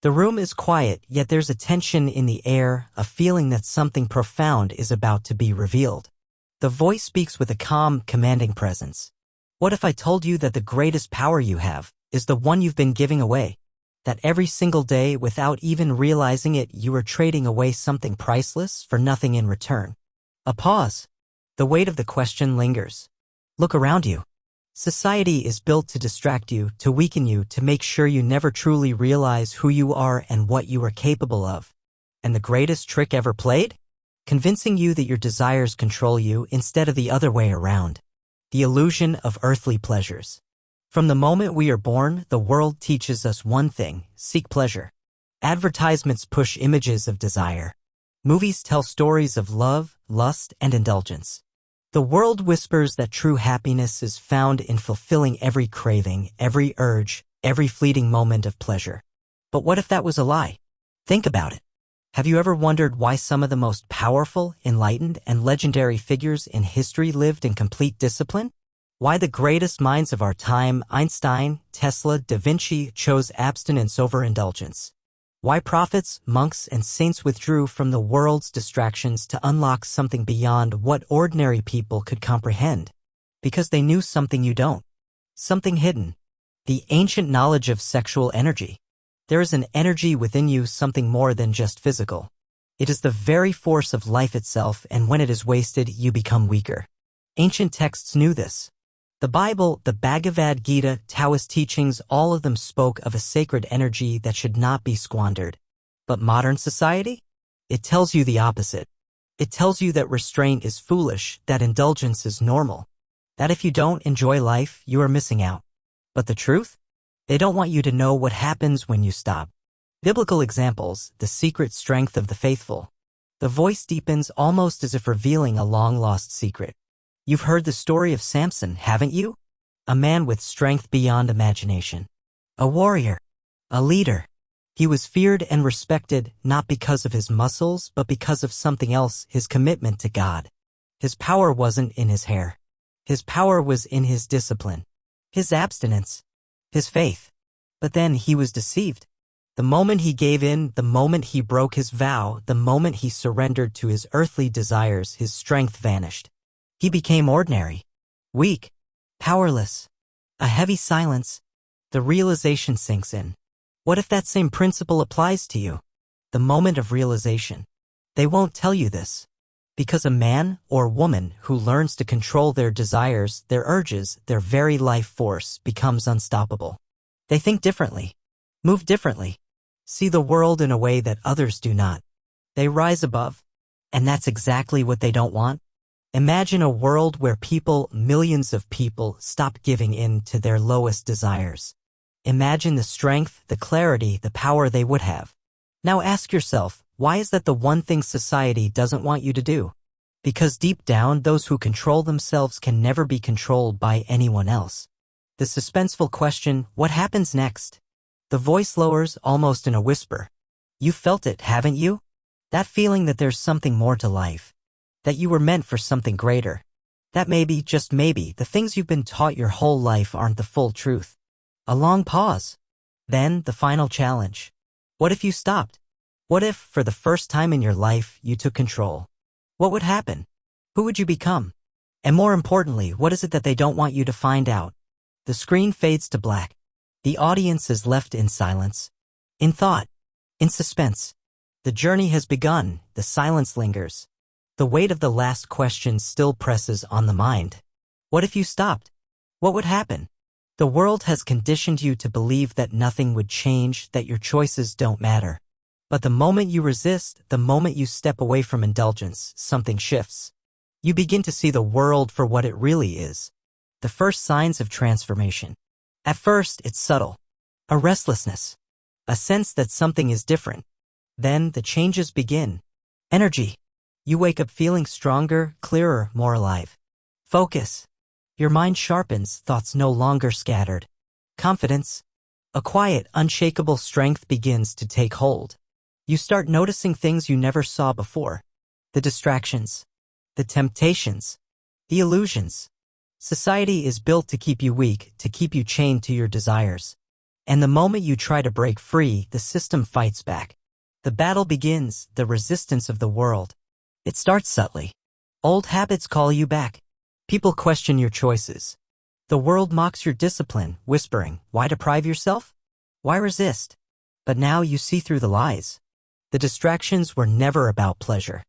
The room is quiet, yet there's a tension in the air, a feeling that something profound is about to be revealed. The voice speaks with a calm, commanding presence. What if I told you that the greatest power you have is the one you've been giving away? That every single day, without even realizing it, you are trading away something priceless for nothing in return. A pause. The weight of the question lingers. Look around you. Society is built to distract you, to weaken you, to make sure you never truly realize who you are and what you are capable of. And the greatest trick ever played? Convincing you that your desires control you instead of the other way around. The illusion of earthly pleasures. From the moment we are born, the world teaches us one thing: seek pleasure. Advertisements push images of desire. Movies tell stories of love, lust, and indulgence. The world whispers that true happiness is found in fulfilling every craving, every urge, every fleeting moment of pleasure. But what if that was a lie? Think about it. Have you ever wondered why some of the most powerful, enlightened, and legendary figures in history lived in complete discipline? Why the greatest minds of our time, Einstein, Tesla, Da Vinci, chose abstinence over indulgence? Why prophets, monks, and saints withdrew from the world's distractions to unlock something beyond what ordinary people could comprehend? Because they knew something you don't. Something hidden. The ancient knowledge of sexual energy. There is an energy within you, something more than just physical. It is the very force of life itself, and when it is wasted, you become weaker. Ancient texts knew this. The Bible, the Bhagavad Gita, Taoist teachings, all of them spoke of a sacred energy that should not be squandered. But modern society? It tells you the opposite. It tells you that restraint is foolish, that indulgence is normal, that if you don't enjoy life, you are missing out. But the truth? They don't want you to know what happens when you stop. Biblical examples, the secret strength of the faithful. The voice deepens, almost as if revealing a long-lost secret. You've heard the story of Samson, haven't you? A man with strength beyond imagination. A warrior. A leader. He was feared and respected, not because of his muscles, but because of something else: his commitment to God. His power wasn't in his hair. His power was in his discipline. His abstinence. His faith. But then he was deceived. The moment he gave in, the moment he broke his vow, the moment he surrendered to his earthly desires, his strength vanished. He became ordinary, weak, powerless, a heavy silence. The realization sinks in. What if that same principle applies to you? The moment of realization. They won't tell you this. Because a man or woman who learns to control their desires, their urges, their very life force becomes unstoppable. They think differently, move differently, see the world in a way that others do not. They rise above. And that's exactly what they don't want. Imagine a world where people, millions of people, stop giving in to their lowest desires. Imagine the strength, the clarity, the power they would have. Now ask yourself, why is that the one thing society doesn't want you to do? Because deep down, those who control themselves can never be controlled by anyone else. The suspenseful question, what happens next? The voice lowers, almost in a whisper. You felt it, haven't you? That feeling that there's something more to life. That you were meant for something greater. That maybe, just maybe, the things you've been taught your whole life aren't the full truth. A long pause. Then, the final challenge. What if you stopped? What if, for the first time in your life, you took control? What would happen? Who would you become? And more importantly, what is it that they don't want you to find out? The screen fades to black. The audience is left in silence. In thought. In suspense. The journey has begun. The silence lingers. The weight of the last question still presses on the mind. What if you stopped? What would happen? The world has conditioned you to believe that nothing would change, that your choices don't matter. But the moment you resist, the moment you step away from indulgence, something shifts. You begin to see the world for what it really is. The first signs of transformation. At first, it's subtle. A restlessness. A sense that something is different. Then the changes begin. Energy. You wake up feeling stronger, clearer, more alive. Focus. Your mind sharpens, thoughts no longer scattered. Confidence. A quiet, unshakable strength begins to take hold. You start noticing things you never saw before. The distractions. The temptations. The illusions. Society is built to keep you weak, to keep you chained to your desires. And the moment you try to break free, the system fights back. The battle begins, the resistance of the world. It starts subtly. Old habits call you back. People question your choices. The world mocks your discipline, whispering, "Why deprive yourself? Why resist?" But now you see through the lies. The distractions were never about pleasure.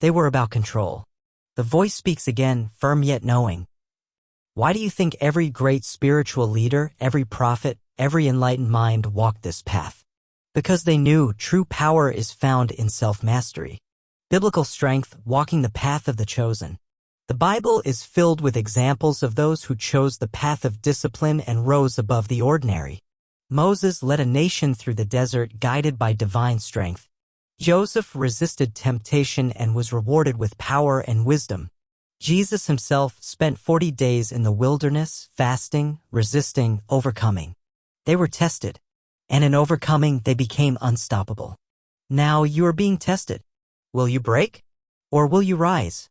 They were about control. The voice speaks again, firm yet knowing. Why do you think every great spiritual leader, every prophet, every enlightened mind walked this path? Because they knew true power is found in self-mastery. Biblical strength, walking the path of the chosen. The Bible is filled with examples of those who chose the path of discipline and rose above the ordinary. Moses led a nation through the desert guided by divine strength. Joseph resisted temptation and was rewarded with power and wisdom. Jesus himself spent 40 days in the wilderness, fasting, resisting, overcoming. They were tested, and in overcoming they became unstoppable. Now you are being tested. Will you break? Or will you rise?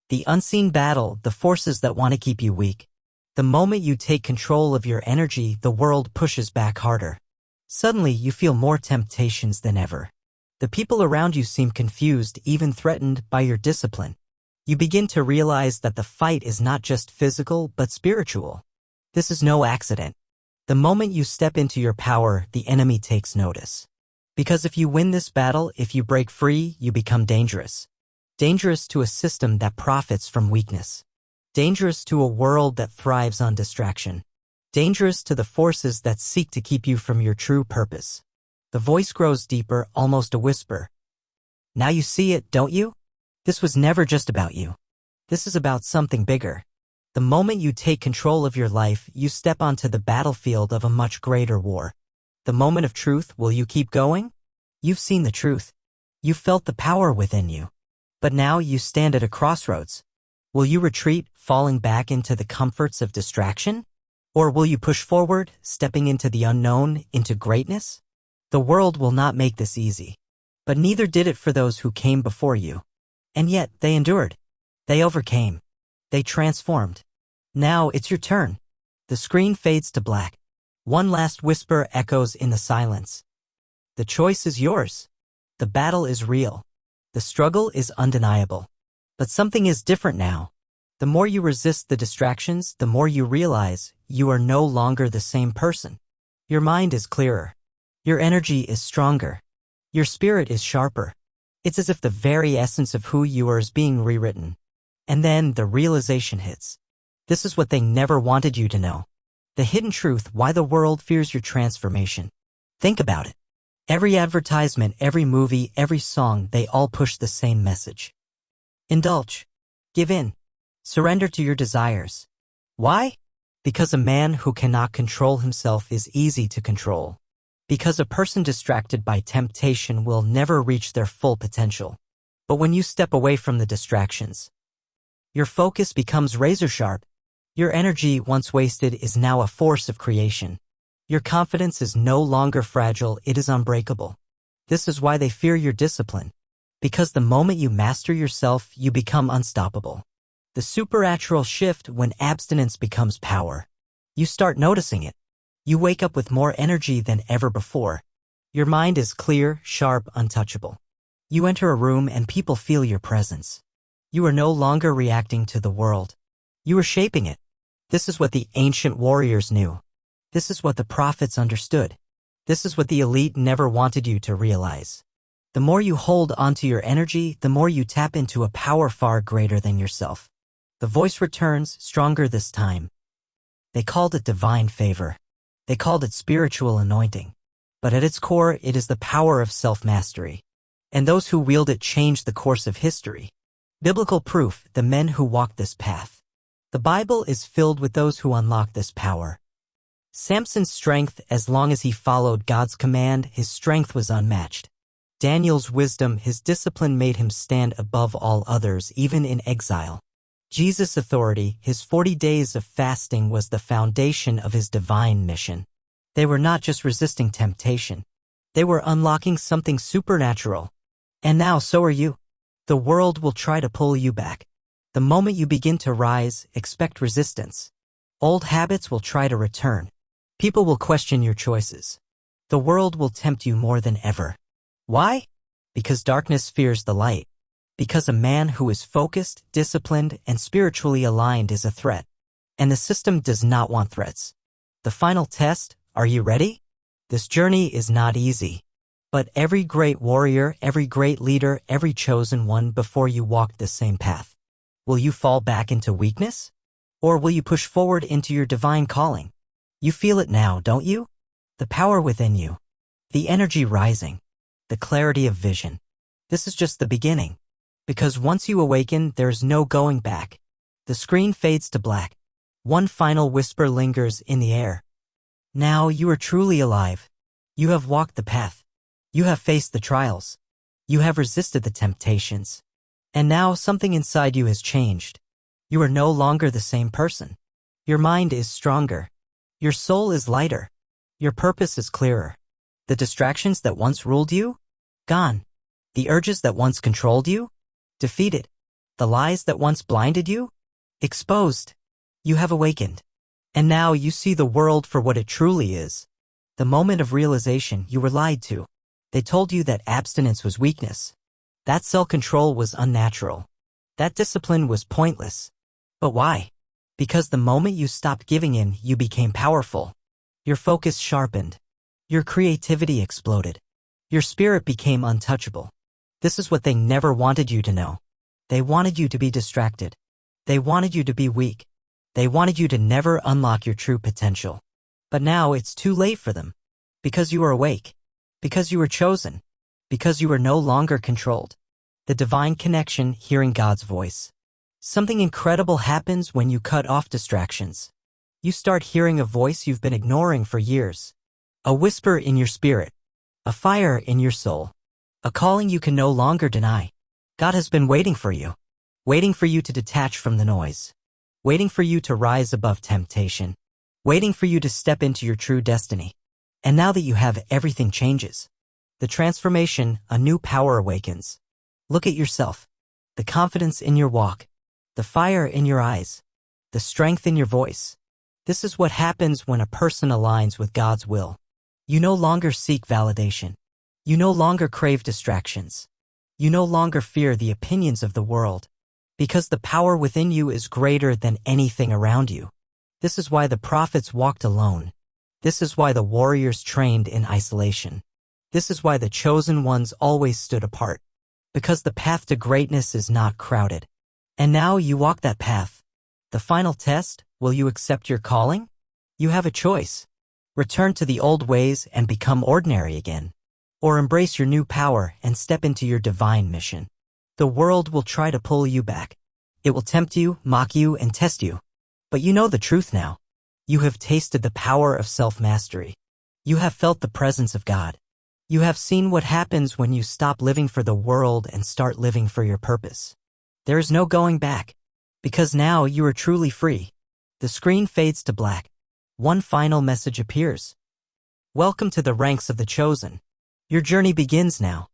The unseen battle, the forces that want to keep you weak. The moment you take control of your energy, the world pushes back harder. Suddenly you feel more temptations than ever. The people around you seem confused, even threatened by your discipline. You begin to realize that the fight is not just physical, but spiritual. This is no accident. The moment you step into your power, the enemy takes notice. Because if you win this battle, if you break free, you become dangerous. Dangerous to a system that profits from weakness. Dangerous to a world that thrives on distraction. Dangerous to the forces that seek to keep you from your true purpose. The voice grows deeper, almost a whisper. Now you see it, don't you? This was never just about you. This is about something bigger. The moment you take control of your life, you step onto the battlefield of a much greater war. The moment of truth, will you keep going? You've seen the truth. You've felt the power within you. But now you stand at a crossroads. Will you retreat, falling back into the comforts of distraction? Or will you push forward, stepping into the unknown, into greatness? The world will not make this easy. But neither did it for those who came before you. And yet, they endured. They overcame. They transformed. Now it's your turn. The screen fades to black. One last whisper echoes in the silence. The choice is yours. The battle is real. The struggle is undeniable. But something is different now. The more you resist the distractions, the more you realize you are no longer the same person. Your mind is clearer. Your energy is stronger. Your spirit is sharper. It's as if the very essence of who you are is being rewritten. And then the realization hits. This is what they never wanted you to know. The hidden truth, why the world fears your transformation. Think about it. Every advertisement, every movie, every song, they all push the same message. Indulge. Give in. Surrender to your desires. Why? Because a man who cannot control himself is easy to control. Because a person distracted by temptation will never reach their full potential. But when you step away from the distractions, your focus becomes razor sharp. Your energy, once wasted, is now a force of creation. Your confidence is no longer fragile, it is unbreakable. This is why they fear your discipline. Because the moment you master yourself, you become unstoppable. The supernatural shift when abstinence becomes power. You start noticing it. You wake up with more energy than ever before. Your mind is clear, sharp, untouchable. You enter a room and people feel your presence. You are no longer reacting to the world. You are shaping it. This is what the ancient warriors knew. This is what the prophets understood. This is what the elite never wanted you to realize. The more you hold onto your energy, the more you tap into a power far greater than yourself. The voice returns, stronger this time. They called it divine favor. They called it spiritual anointing. But at its core, it is the power of self-mastery. And those who wield it changed the course of history. Biblical proof, the men who walked this path. The Bible is filled with those who unlock this power. Samson's strength, as long as he followed God's command, his strength was unmatched. Daniel's wisdom, his discipline made him stand above all others, even in exile. Jesus' authority, his 40 days of fasting, was the foundation of his divine mission. They were not just resisting temptation. They were unlocking something supernatural. And now so are you. The world will try to pull you back. The moment you begin to rise, expect resistance. Old habits will try to return. People will question your choices. The world will tempt you more than ever. Why? Because darkness fears the light. Because a man who is focused, disciplined, and spiritually aligned is a threat. And the system does not want threats. The final test, are you ready? This journey is not easy. But every great warrior, every great leader, every chosen one before you walked this same path. Will you fall back into weakness? Or will you push forward into your divine calling? You feel it now, don't you? The power within you. The energy rising. The clarity of vision. This is just the beginning. Because once you awaken, there's no going back. The screen fades to black. One final whisper lingers in the air. Now you are truly alive. You have walked the path. You have faced the trials. You have resisted the temptations. And now something inside you has changed. You are no longer the same person. Your mind is stronger. Your soul is lighter. Your purpose is clearer. The distractions that once ruled you? Gone. The urges that once controlled you? Defeated. The lies that once blinded you? Exposed. You have awakened. And now you see the world for what it truly is. The moment of realization you were lied to. They told you that abstinence was weakness. That self-control was unnatural. That discipline was pointless. But why? Because the moment you stopped giving in, you became powerful. Your focus sharpened. Your creativity exploded. Your spirit became untouchable. This is what they never wanted you to know. They wanted you to be distracted. They wanted you to be weak. They wanted you to never unlock your true potential. But now it's too late for them. Because you are awake. Because you were chosen. Because you are no longer controlled. The divine connection, hearing God's voice. Something incredible happens when you cut off distractions. You start hearing a voice you've been ignoring for years. A whisper in your spirit. A fire in your soul. A calling you can no longer deny. God has been waiting for you. Waiting for you to detach from the noise. Waiting for you to rise above temptation. Waiting for you to step into your true destiny. And now that you have, everything changes. The transformation, a new power awakens. Look at yourself. The confidence in your walk. The fire in your eyes. The strength in your voice. This is what happens when a person aligns with God's will. You no longer seek validation. You no longer crave distractions. You no longer fear the opinions of the world. Because the power within you is greater than anything around you. This is why the prophets walked alone. This is why the warriors trained in isolation. This is why the chosen ones always stood apart. Because the path to greatness is not crowded. And now you walk that path. The final test, will you accept your calling? You have a choice. Return to the old ways and become ordinary again. Or embrace your new power and step into your divine mission. The world will try to pull you back. It will tempt you, mock you, and test you. But you know the truth now. You have tasted the power of self-mastery. You have felt the presence of God. You have seen what happens when you stop living for the world and start living for your purpose. There is no going back. Because now you are truly free. The screen fades to black. One final message appears. Welcome to the ranks of the chosen. Your journey begins now.